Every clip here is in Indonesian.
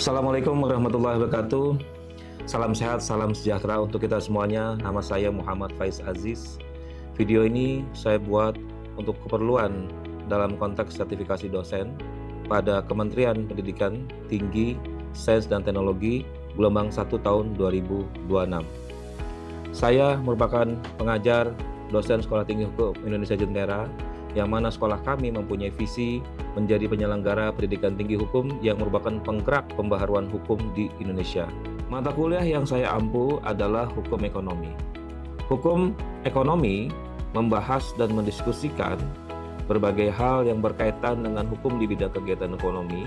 Assalamualaikum warahmatullahi wabarakatuh. Salam sehat, salam sejahtera untuk kita semuanya. Nama saya Muhammad Faiz Aziz. Video ini saya buat untuk keperluan dalam konteks sertifikasi dosen pada Kementerian Pendidikan Tinggi, Sains dan Teknologi gelombang 1 tahun 2026. Saya merupakan pengajar dosen Sekolah Tinggi Hukum Indonesia Jentera, yang mana sekolah kami mempunyai visi menjadi penyelenggara pendidikan tinggi hukum yang merupakan penggerak pembaharuan hukum di Indonesia. Mata kuliah yang saya ampu adalah hukum ekonomi. Hukum ekonomi membahas dan mendiskusikan berbagai hal yang berkaitan dengan hukum di bidang kegiatan ekonomi,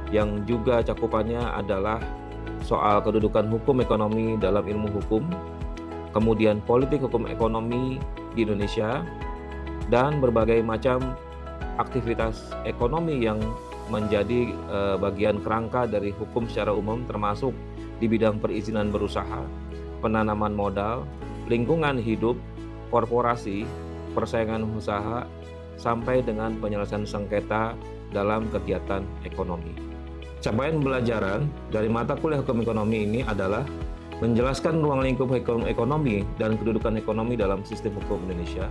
yang juga cakupannya adalah soal kedudukan hukum ekonomi dalam ilmu hukum, kemudian politik hukum ekonomi di Indonesia, dan berbagai macam aktivitas ekonomi yang menjadi bagian kerangka dari hukum secara umum, termasuk di bidang perizinan berusaha, penanaman modal, lingkungan hidup, korporasi, persaingan usaha, sampai dengan penyelesaian sengketa dalam kegiatan ekonomi. Capaian pembelajaran dari mata kuliah hukum ekonomi ini adalah menjelaskan ruang lingkup hukum ekonomi dan kedudukan ekonomi dalam sistem hukum Indonesia,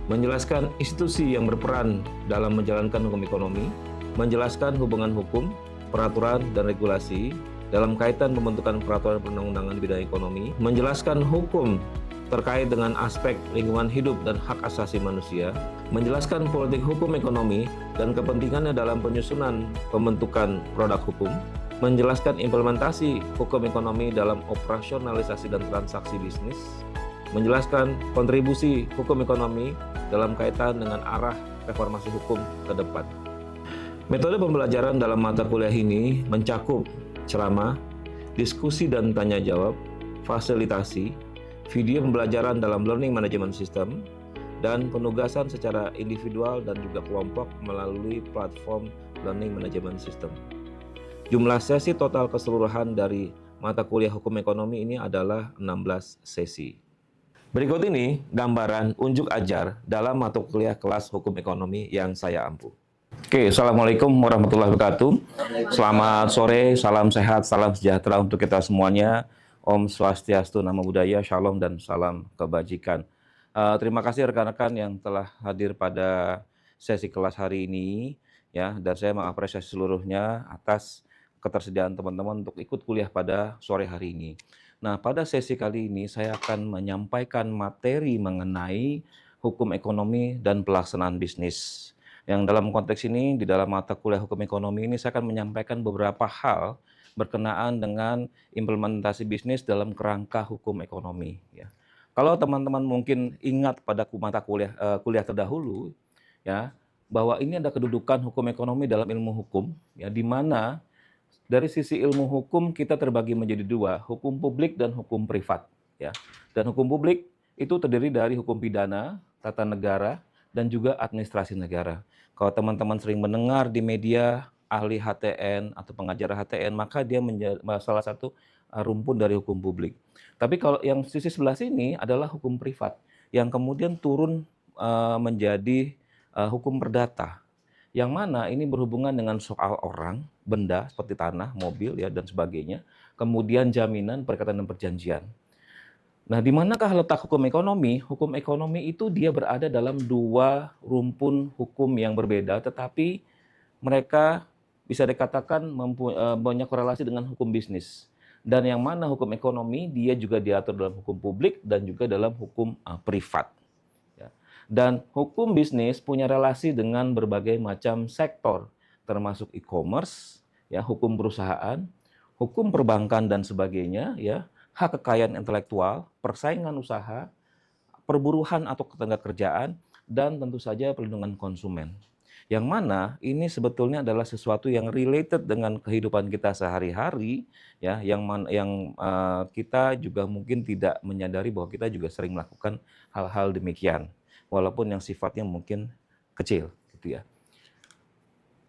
menjelaskan institusi yang berperan dalam menjalankan hukum ekonomi, menjelaskan hubungan hukum, peraturan, dan regulasi dalam kaitan pembentukan peraturan perundang-undangan di bidang ekonomi, menjelaskan hukum terkait dengan aspek lingkungan hidup dan hak asasi manusia, menjelaskan politik hukum ekonomi dan kepentingannya dalam penyusunan pembentukan produk hukum, menjelaskan implementasi hukum ekonomi dalam operasionalisasi dan transaksi bisnis, menjelaskan kontribusi hukum ekonomi dalam kaitan dengan arah reformasi hukum ke depan. Metode pembelajaran dalam mata kuliah ini mencakup ceramah, diskusi dan tanya jawab, fasilitasi, video pembelajaran dalam learning management system, dan penugasan secara individual dan juga kelompok melalui platform learning management system. Jumlah sesi total keseluruhan dari mata kuliah hukum ekonomi ini adalah 16 sesi. Berikut ini gambaran unjuk ajar dalam mata kuliah kelas hukum ekonomi yang saya ampu. Oke, Assalamualaikum warahmatullahi wabarakatuh. Selamat sore, salam sehat, salam sejahtera untuk kita semuanya. Om Swastiastu, Namo Buddhaya, Shalom, dan salam kebajikan. Terima kasih rekan-rekan yang telah hadir pada sesi kelas hari ini, ya, dan saya mengapresiasi seluruhnya atas ketersediaan teman-teman untuk ikut kuliah pada sore hari ini. Nah, pada sesi kali ini saya akan menyampaikan materi mengenai hukum ekonomi dan pelaksanaan bisnis. Yang dalam konteks ini, di dalam mata kuliah hukum ekonomi ini, saya akan menyampaikan beberapa hal berkenaan dengan implementasi bisnis dalam kerangka hukum ekonomi. Ya. Kalau teman-teman mungkin ingat pada mata kuliah terdahulu, ya, bahwa ini ada kedudukan hukum ekonomi dalam ilmu hukum, ya, di mana dari sisi ilmu hukum kita terbagi menjadi dua, hukum publik dan hukum privat. Ya. Dan hukum publik itu terdiri dari hukum pidana, tata negara, dan juga administrasi negara. Kalau teman-teman sering mendengar di media ahli HTN atau pengajar HTN, maka dia menjadi salah satu rumpun dari hukum publik. Tapi kalau yang sisi sebelah sini adalah hukum privat, yang kemudian turun menjadi hukum perdata, yang mana ini berhubungan dengan soal orang, benda seperti tanah, mobil, ya, dan sebagainya. Kemudian jaminan, perikatan, dan perjanjian. Nah, di manakah letak hukum ekonomi? Hukum ekonomi itu dia berada dalam dua rumpun hukum yang berbeda, tetapi mereka bisa dikatakan banyak korelasi dengan hukum bisnis. Dan yang mana hukum ekonomi dia juga diatur dalam hukum publik dan juga dalam hukum privat. Dan hukum bisnis punya relasi dengan berbagai macam sektor, termasuk e-commerce, ya, hukum perusahaan, hukum perbankan dan sebagainya, ya, hak kekayaan intelektual, persaingan usaha, perburuhan atau ketenagakerjaan, dan tentu saja perlindungan konsumen. Yang mana ini sebetulnya adalah sesuatu yang related dengan kehidupan kita sehari-hari, ya, yang kita juga mungkin tidak menyadari bahwa kita juga sering melakukan hal-hal demikian, walaupun yang sifatnya mungkin kecil, gitu ya.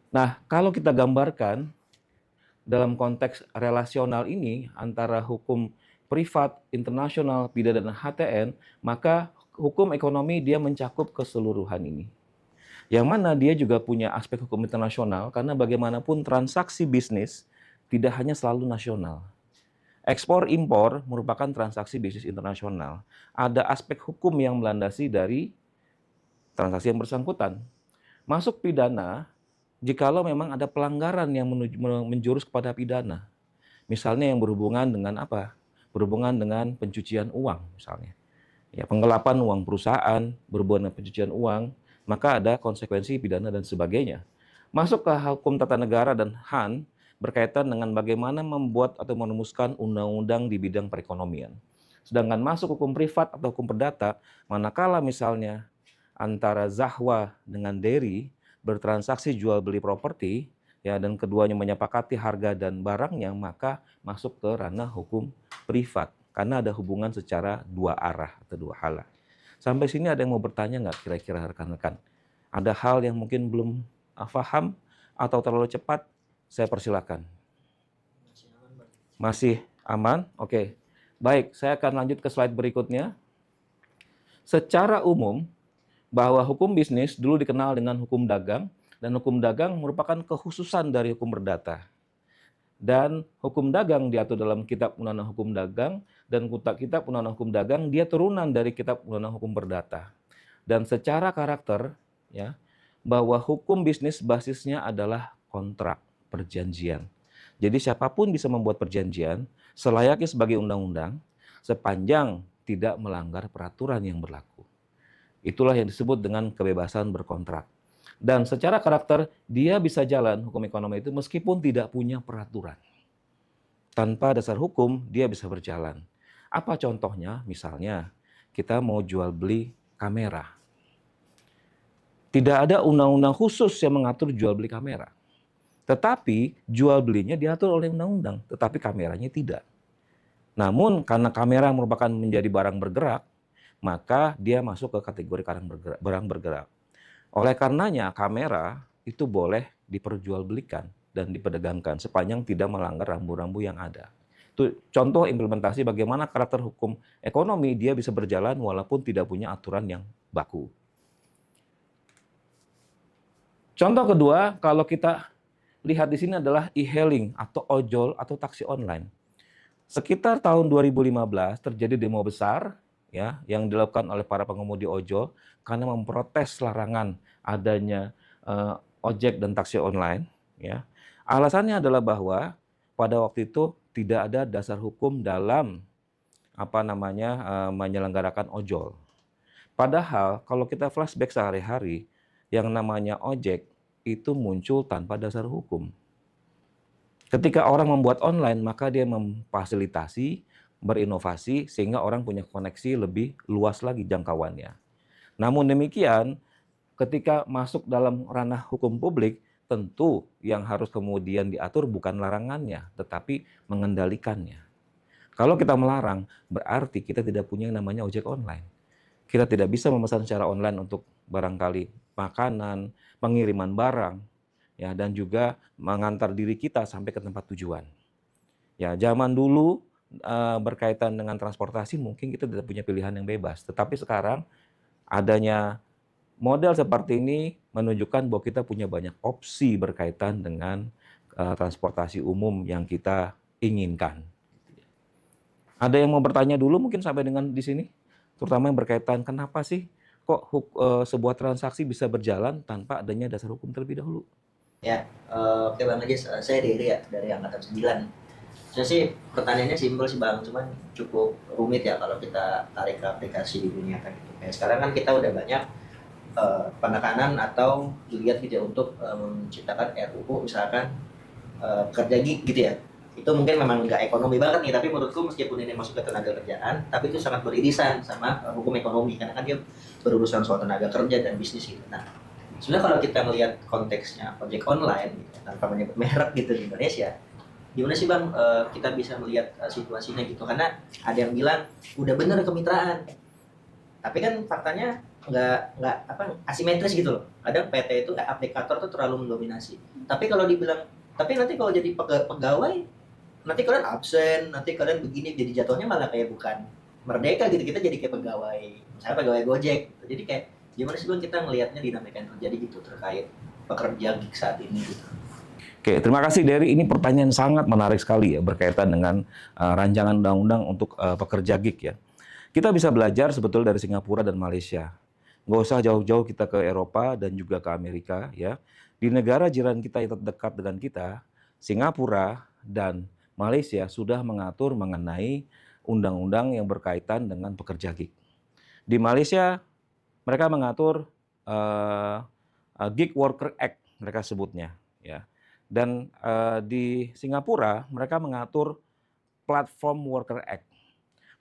Nah, kalau kita gambarkan dalam konteks relasional ini antara hukum privat, internasional, pidana, dan HTN, maka hukum ekonomi dia mencakup keseluruhan ini. Yang mana dia juga punya aspek hukum internasional, karena bagaimanapun transaksi bisnis tidak hanya selalu nasional. Ekspor impor merupakan transaksi bisnis internasional. Ada aspek hukum yang melandasi dari transaksi yang bersangkutan. Masuk pidana jikalau memang ada pelanggaran yang menjurus kepada pidana. Misalnya yang berhubungan dengan apa? Berhubungan dengan pencucian uang misalnya. Ya, penggelapan uang perusahaan, berhubungan dengan pencucian uang, maka ada konsekuensi pidana dan sebagainya. Masuk ke hukum tata negara dan HAN berkaitan dengan bagaimana membuat atau merumuskan undang-undang di bidang perekonomian. Sedangkan masuk hukum privat atau hukum perdata, manakala misalnya antara Zahwa dengan Dery bertransaksi jual beli properti, ya, dan keduanya menyepakati harga dan barangnya, maka masuk ke ranah hukum privat karena ada hubungan secara dua arah atau dua hala. Sampai sini ada yang mau bertanya nggak kira-kira rekan-rekan? Ada hal yang mungkin belum paham atau terlalu cepat? Saya persilakan. Masih aman? Oke. Baik, saya akan lanjut ke slide berikutnya. Secara umum, bahwa hukum bisnis dulu dikenal dengan hukum dagang, dan hukum dagang merupakan kekhususan dari hukum perdata. Dan hukum dagang diatur dalam Kitab Undang-Undang Hukum Dagang, dan Kitab Undang-Undang Hukum Dagang dia turunan dari Kitab Undang-Undang Hukum Perdata. Dan secara karakter, ya, bahwa hukum bisnis basisnya adalah kontrak, perjanjian. Jadi siapapun bisa membuat perjanjian selayaknya sebagai undang-undang sepanjang tidak melanggar peraturan yang berlaku. Itulah yang disebut dengan kebebasan berkontrak. Dan secara karakter, dia bisa jalan hukum ekonomi itu meskipun tidak punya peraturan. Tanpa dasar hukum, dia bisa berjalan. Apa contohnya? Misalnya, kita mau jual beli kamera. Tidak ada undang-undang khusus yang mengatur jual beli kamera. Tetapi jual belinya diatur oleh undang-undang, tetapi kameranya tidak. Namun karena kamera merupakan menjadi barang bergerak, maka dia masuk ke kategori barang bergerak. Oleh karenanya kamera itu boleh diperjualbelikan dan diperdagangkan sepanjang tidak melanggar rambu-rambu yang ada. Itu contoh implementasi bagaimana karakter hukum ekonomi dia bisa berjalan walaupun tidak punya aturan yang baku. Contoh kedua, kalau kita lihat di sini adalah e-hailing atau ojol atau taksi online. Sekitar tahun 2015 terjadi demo besar, ya, yang dilakukan oleh para pengemudi ojol karena memprotes larangan adanya ojek dan taksi online, ya. Alasannya adalah bahwa pada waktu itu tidak ada dasar hukum dalam menyelenggarakan ojol. Padahal kalau kita flashback sehari-hari, yang namanya ojek itu muncul tanpa dasar hukum. Ketika orang membuat online, maka dia memfasilitasi, berinovasi, sehingga orang punya koneksi lebih luas lagi jangkauannya. Namun demikian, ketika masuk dalam ranah hukum publik, tentu yang harus kemudian diatur bukan larangannya, tetapi mengendalikannya. Kalau kita melarang, berarti kita tidak punya yang namanya ojek online. Kita tidak bisa memesan secara online untuk barangkali makanan, pengiriman barang, ya, dan juga mengantar diri kita sampai ke tempat tujuan. Ya, zaman dulu berkaitan dengan transportasi mungkin kita tidak punya pilihan yang bebas, tetapi sekarang adanya model seperti ini menunjukkan bahwa kita punya banyak opsi berkaitan dengan transportasi umum yang kita inginkan. Ada yang mau bertanya dulu mungkin sampai dengan di sini, terutama yang berkaitan kenapa sih kok sebuah transaksi bisa berjalan tanpa adanya dasar hukum terlebih dahulu? Ya, oke Bang Ajis, saya Riri ya, dari Angkatan 9. Saya sih pertanyaannya simpel sih Bang, cuman cukup rumit ya kalau kita tarik ke aplikasi di dunia kan gitu. Kayak sekarang kan kita udah banyak penekanan atau dilihat gitu ya untuk menciptakan RUU misalkan kerja gig gitu ya. Itu mungkin memang nggak ekonomi banget nih, tapi menurutku meskipun ini masuk ke tenaga kerjaan, tapi itu sangat beririsan sama hukum ekonomi, karena kan dia berurusan soal tenaga kerja dan bisnis gitu. Nah, sebenarnya kalau kita melihat konteksnya ojek online gitu, tanpa menyebut merek gitu di Indonesia, gimana sih Bang kita bisa melihat situasinya gitu? Karena ada yang bilang udah bener kemitraan, tapi kan faktanya nggak asimetris gitu loh. Kadang PT itu aplikator tuh terlalu mendominasi. Tapi kalau dibilang, tapi nanti kalau jadi pegawai, nanti kalian absen, nanti kalian begini, jadi jatuhnya malah kayak bukan merdeka gitu, kita jadi kayak pegawai, misalnya pegawai Gojek gitu. Jadi kayak gimana sih Bang kita ngelihatnya dinamika yang terjadi gitu terkait pekerja gig saat ini gitu. Oke, terima kasih Dery. Ini pertanyaan sangat menarik sekali ya berkaitan dengan rancangan undang-undang untuk pekerja gig ya. Kita bisa belajar sebetulnya dari Singapura dan Malaysia. Nggak usah jauh-jauh kita ke Eropa dan juga ke Amerika ya. Di negara jiran kita yang terdekat dengan kita, Singapura dan Malaysia sudah mengatur mengenai undang-undang yang berkaitan dengan pekerja gig. Di Malaysia mereka mengatur Gig Worker Act mereka sebutnya ya. Dan di Singapura mereka mengatur Platform Worker Act.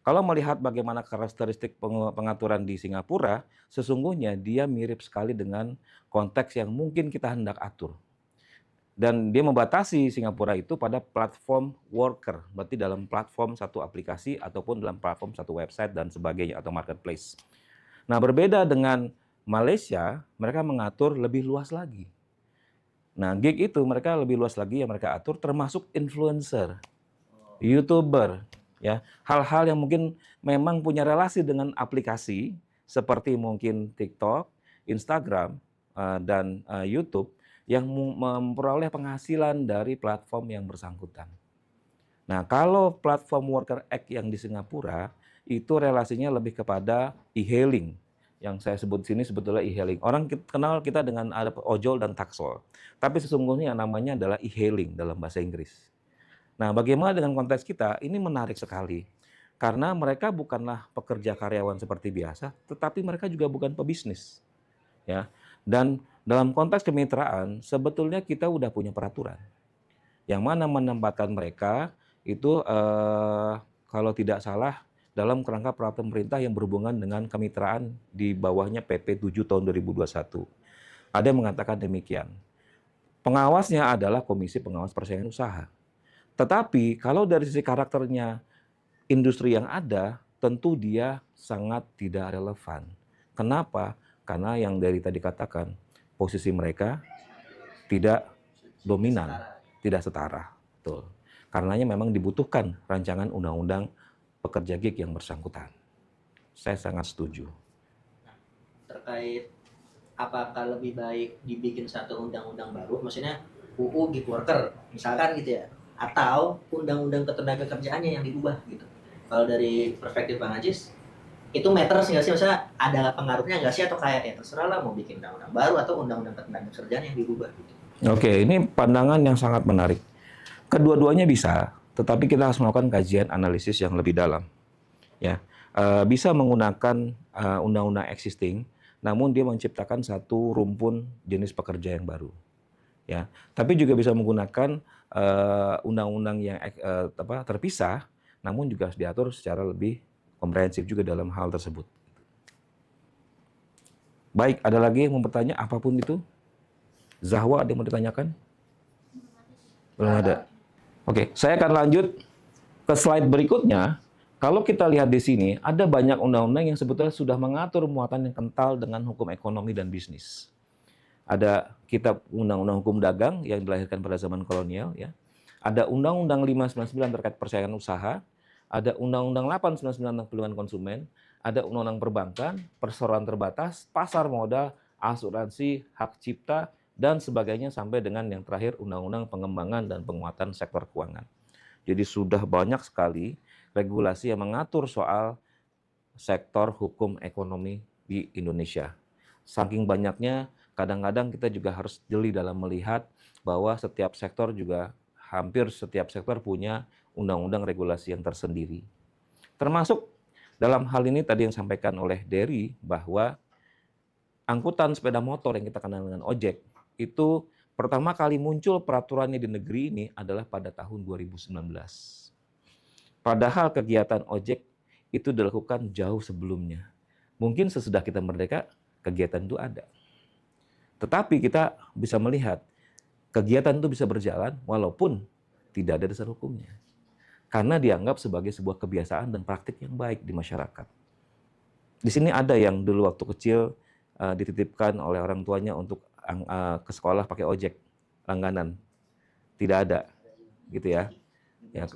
Kalau melihat bagaimana karakteristik pengaturan di Singapura, sesungguhnya dia mirip sekali dengan konteks yang mungkin kita hendak atur. Dan dia membatasi Singapura itu pada platform worker, berarti dalam platform satu aplikasi ataupun dalam platform satu website dan sebagainya atau marketplace. Nah, berbeda dengan Malaysia, mereka mengatur lebih luas lagi. Nah, gig itu mereka lebih luas lagi yang mereka atur termasuk influencer, YouTuber, ya. Hal-hal yang mungkin memang punya relasi dengan aplikasi seperti mungkin TikTok, Instagram, dan YouTube yang memperoleh penghasilan dari platform yang bersangkutan. Nah, kalau platform Worker Act yang di Singapura itu relasinya lebih kepada e-hailing. Yang saya sebut sini sebetulnya e-hailing. Orang kenal kita dengan ada ojol dan taksol. Tapi sesungguhnya yang namanya adalah e-hailing dalam bahasa Inggris. Nah, bagaimana dengan konteks kita? Ini menarik sekali. Karena mereka bukanlah pekerja karyawan seperti biasa, tetapi mereka juga bukan pebisnis. Ya. Dan dalam konteks kemitraan, sebetulnya kita udah punya peraturan. Yang mana menempatkan mereka itu kalau tidak salah dalam kerangka peraturan pemerintah yang berhubungan dengan kemitraan di bawahnya PP 7 tahun 2021. Ada yang mengatakan demikian. Pengawasnya adalah Komisi Pengawas Persaingan Usaha. Tetapi kalau dari sisi karakternya industri yang ada, tentu dia sangat tidak relevan. Kenapa? Karena yang dari tadi katakan, posisi mereka tidak dominan, tidak setara. Betul. Karenanya memang dibutuhkan rancangan undang-undang pekerja gig yang bersangkutan. Saya sangat setuju. Terkait apakah lebih baik dibikin satu undang-undang baru, maksudnya UU Gig Worker misalkan gitu ya, atau undang-undang ketenagakerjaannya yang diubah gitu. Kalau dari perspektif Bang Ajis, itu matters nggak sih, maksudnya ada pengaruhnya nggak sih, atau kayak ya terserah lah mau bikin undang-undang baru atau undang-undang ketenagakerjaan yang dirubah gitu. Oke, ini pandangan yang sangat menarik. Kedua-duanya bisa, tetapi kita harus melakukan kajian analisis yang lebih dalam. Ya, bisa menggunakan undang-undang existing, namun dia menciptakan satu rumpun jenis pekerja yang baru. Ya, tapi juga bisa menggunakan undang-undang yang terpisah, namun juga harus diatur secara lebih komprehensif juga dalam hal tersebut. Baik, ada lagi yang mau bertanya apapun itu? Zahwa ada yang mau ditanyakan? Belum ada. Oke, saya akan lanjut ke slide berikutnya. Kalau kita lihat di sini, ada banyak undang-undang yang sebetulnya sudah mengatur muatan yang kental dengan hukum ekonomi dan bisnis. Ada kitab Undang-Undang Hukum Dagang yang dilahirkan pada zaman kolonial, ya. Ada Undang-Undang 599 terkait persaingan usaha, ada Undang-Undang 899 tentang perlindungan konsumen, ada Undang-Undang Perbankan, perseroan terbatas, pasar modal, asuransi, hak cipta, dan sebagainya sampai dengan yang terakhir Undang-Undang Pengembangan dan Penguatan Sektor Keuangan. Jadi sudah banyak sekali regulasi yang mengatur soal sektor hukum ekonomi di Indonesia. Saking banyaknya, kadang-kadang kita juga harus jeli dalam melihat bahwa setiap sektor juga, hampir setiap sektor punya undang-undang regulasi yang tersendiri. Termasuk dalam hal ini tadi yang disampaikan oleh Dery bahwa angkutan sepeda motor yang kita kenal dengan ojek, itu pertama kali muncul peraturannya di negeri ini adalah pada tahun 2019. Padahal kegiatan ojek itu dilakukan jauh sebelumnya. Mungkin sesudah kita merdeka, kegiatan itu ada. Tetapi kita bisa melihat, kegiatan itu bisa berjalan walaupun tidak ada dasar hukumnya. Karena dianggap sebagai sebuah kebiasaan dan praktik yang baik di masyarakat. Di sini ada yang dulu waktu kecil dititipkan oleh orang tuanya untuk ke sekolah pakai ojek langganan, tidak ada, gitu ya. Ya,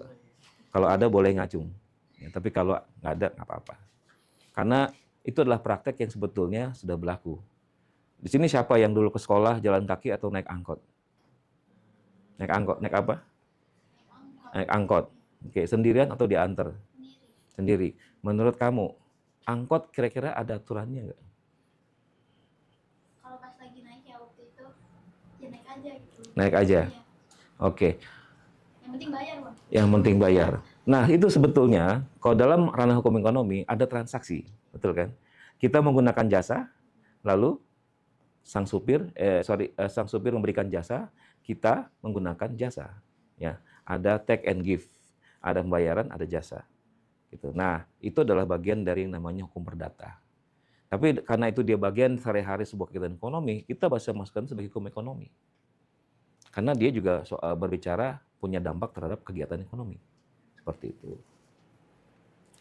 kalau ada boleh ngacung, ya, tapi kalau nggak ada nggak apa-apa. Karena itu adalah praktek yang sebetulnya sudah berlaku. Di sini siapa yang dulu ke sekolah jalan kaki atau naik angkot? Naik angkot, naik apa? angkot Naik angkot. Oke, sendirian atau diantar? sendiri. Sendiri. Menurut kamu, angkot kira-kira ada aturannya nggak? Kalau pas lagi naik ya waktu itu ya naik aja gitu. Naik aja. Iya. Oke, Yang penting bayar, Bang. yang penting bayar. Nah, itu sebetulnya kalau dalam ranah hukum ekonomi ada transaksi, betul kan? Kita menggunakan jasa, lalu sang supir memberikan jasa, kita menggunakan jasa. Ya, ada take and give, ada pembayaran, ada jasa. Gitu. Nah, itu adalah bagian dari yang namanya hukum perdata. Tapi karena itu dia bagian sehari-hari sebuah kegiatan ekonomi, kita bisa masukkan sebagai hukum ekonomi. Karena dia juga berbicara punya dampak terhadap kegiatan ekonomi. Seperti itu.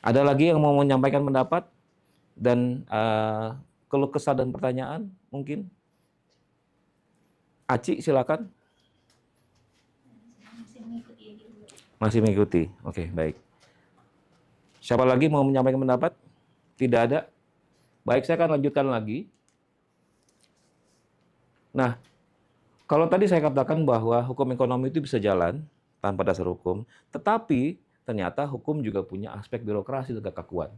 Ada lagi yang mau menyampaikan pendapat dan keluh kesah dan pertanyaan mungkin? Aci, silakan. Masih mengikuti aja dulu. Masih mengikuti. Oke, baik. Siapa lagi mau menyampaikan pendapat? Tidak ada. Baik, saya akan lanjutkan lagi. Nah, kalau tadi saya katakan bahwa hukum ekonomi itu bisa jalan tanpa dasar hukum, tetapi ternyata hukum juga punya aspek birokrasi dan kekakuan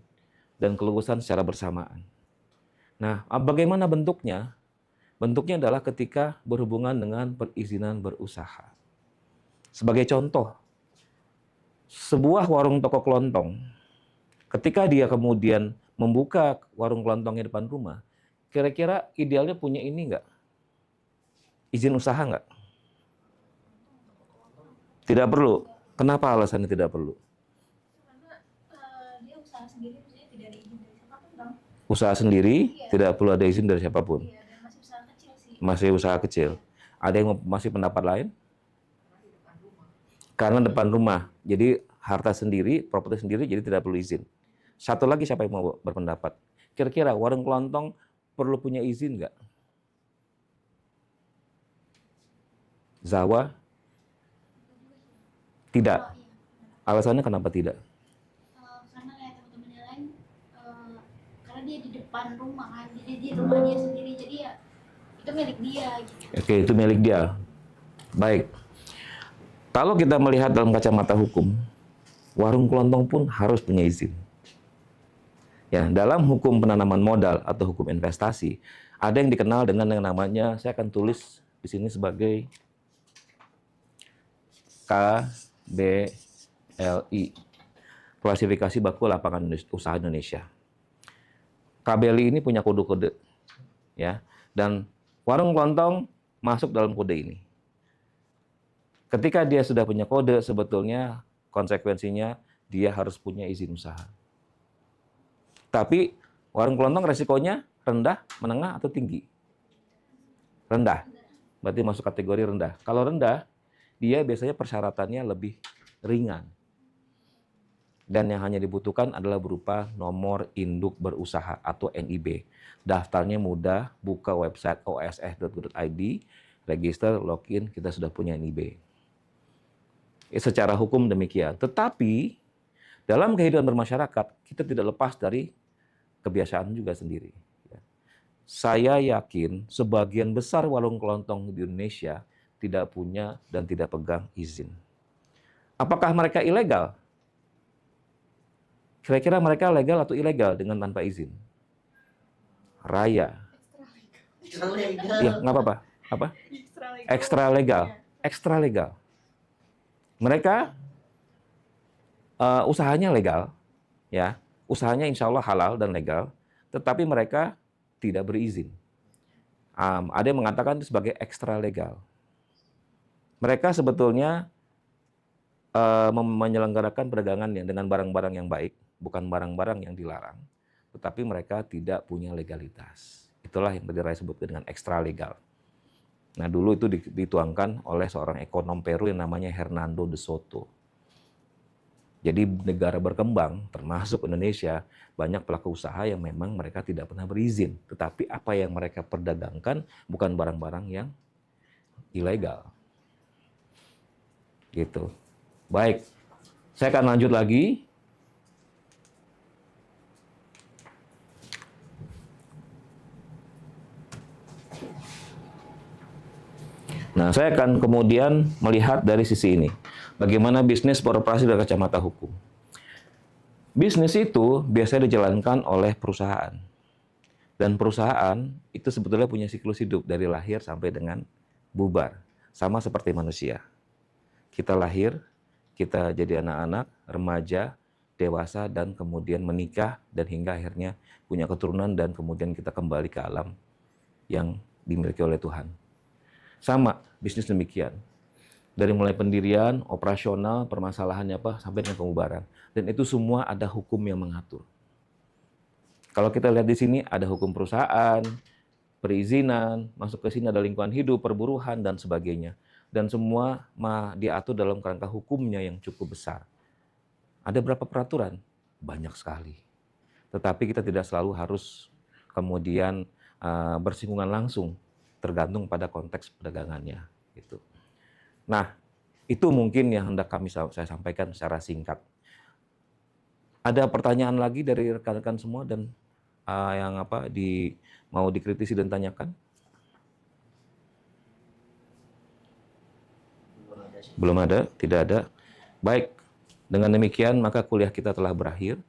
dan keluasan secara bersamaan. Nah, bagaimana bentuknya? Bentuknya adalah ketika berhubungan dengan perizinan berusaha. Sebagai contoh, sebuah warung toko kelontong, ketika dia kemudian membuka warung kelontongnya depan rumah, kira-kira idealnya punya ini nggak? Izin usaha nggak? Tidak perlu. Kenapa alasannya tidak perlu? Karena dia usaha sendiri maksudnya tidak ada izin dari siapapun, Bang. Usaha sendiri, Iya. tidak perlu ada izin dari siapapun. Iya, dan masih usaha kecil sih. Masih usaha kecil. Ada yang masih pendapat lain? Karena depan rumah. Jadi harta sendiri, properti sendiri, jadi tidak perlu izin. Satu lagi siapa yang mau berpendapat? Kira-kira warung kelontong perlu punya izin nggak? Zawa? Tidak. Oh, iya. Alasannya kenapa tidak? Karena kayak teman-teman yang lain karena dia di depan rumah kan, jadi di rumah dia sendiri, jadi ya itu milik dia gitu. Oke, itu milik dia. Baik. Kalau kita melihat dalam kacamata hukum, warung kelontong pun harus punya izin. Ya, dalam hukum penanaman modal atau hukum investasi, ada yang dikenal dengan yang namanya, saya akan tulis di sini sebagai KBLI, Klasifikasi Baku Lapangan Usaha Indonesia. KBLI ini punya kode-kode, ya, dan warung kelontong masuk dalam kode ini. Ketika dia sudah punya kode, sebetulnya konsekuensinya dia harus punya izin usaha. Tapi warung kelontong resikonya rendah, menengah, atau tinggi? Rendah. Berarti masuk kategori rendah. Kalau rendah, dia biasanya persyaratannya lebih ringan. Dan yang hanya dibutuhkan adalah berupa nomor induk berusaha atau NIB. Daftarnya mudah, buka website oss.go.id, register, login, kita sudah punya NIB. Secara hukum demikian. Tetapi dalam kehidupan bermasyarakat, kita tidak lepas dari kebiasaan juga sendiri. Saya yakin sebagian besar warung kelontong di Indonesia tidak punya dan tidak pegang izin. Apakah mereka ilegal? Kira-kira mereka legal atau ilegal dengan tanpa izin? Raya. Extra legal. Iya, nggak apa-apa. Apa? Ekstra legal. Ekstra legal. Mereka usahanya legal, ya, usahanya insya Allah halal dan legal, tetapi mereka tidak berizin. Ada yang mengatakan itu sebagai ekstra legal. Mereka sebetulnya menyelenggarakan perdagangan dengan barang-barang yang baik, bukan barang-barang yang dilarang, tetapi mereka tidak punya legalitas. Itulah yang tadi saya sebut dengan ekstra legal. Nah, dulu itu dituangkan oleh seorang ekonom Peru yang namanya Hernando de Soto. Jadi negara berkembang, termasuk Indonesia, banyak pelaku usaha yang memang mereka tidak pernah berizin. Tetapi apa yang mereka perdagangkan bukan barang-barang yang ilegal. Gitu. Baik, saya akan lanjut lagi. Nah, saya akan kemudian melihat dari sisi ini. Bagaimana bisnis beroperasi dari kacamata hukum. Bisnis itu biasanya dijalankan oleh perusahaan. Dan perusahaan itu sebetulnya punya siklus hidup dari lahir sampai dengan bubar. Sama seperti manusia. Kita lahir, kita jadi anak-anak, remaja, dewasa, dan kemudian menikah, dan hingga akhirnya punya keturunan, dan kemudian kita kembali ke alam yang dimiliki oleh Tuhan. Sama, bisnis demikian. Dari mulai pendirian, operasional, permasalahannya apa, sampai dengan pembubaran. Dan itu semua ada hukum yang mengatur. Kalau kita lihat di sini ada hukum perusahaan, perizinan, masuk ke sini ada lingkungan hidup, perburuhan, dan sebagainya. Dan semua diatur dalam kerangka hukumnya yang cukup besar. Ada berapa peraturan? Banyak sekali. Tetapi kita tidak selalu harus kemudian bersinggungan langsung, tergantung pada konteks perdagangannya. Gitu. Nah, itu mungkin yang hendak saya sampaikan secara singkat. Ada pertanyaan lagi dari rekan-rekan semua dan yang mau dikritisi dan tanyakan? Belum ada, tidak ada. Baik, dengan demikian maka kuliah kita telah berakhir.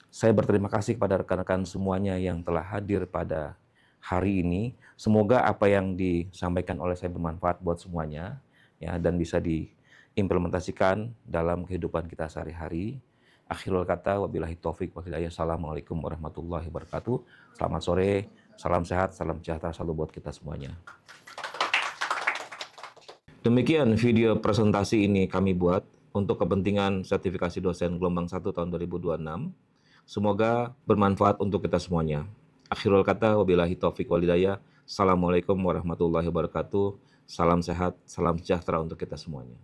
Saya berterima kasih kepada rekan-rekan semuanya yang telah hadir pada hari ini. Semoga apa yang disampaikan oleh saya bermanfaat buat semuanya, ya, dan bisa diimplementasikan dalam kehidupan kita sehari-hari. Akhirul kata, wabillahi taufik wal hidayah. Assalamualaikum warahmatullahi wabarakatuh. Selamat sore, salam sehat, salam sejahtera selalu buat kita semuanya. Demikian video presentasi ini kami buat untuk kepentingan sertifikasi dosen gelombang 1 tahun 2026. Semoga bermanfaat untuk kita semuanya. Akhirul kata, wabillahi taufik wal hidayah. Assalamualaikum warahmatullahi wabarakatuh. Salam sehat, salam sejahtera untuk kita semuanya.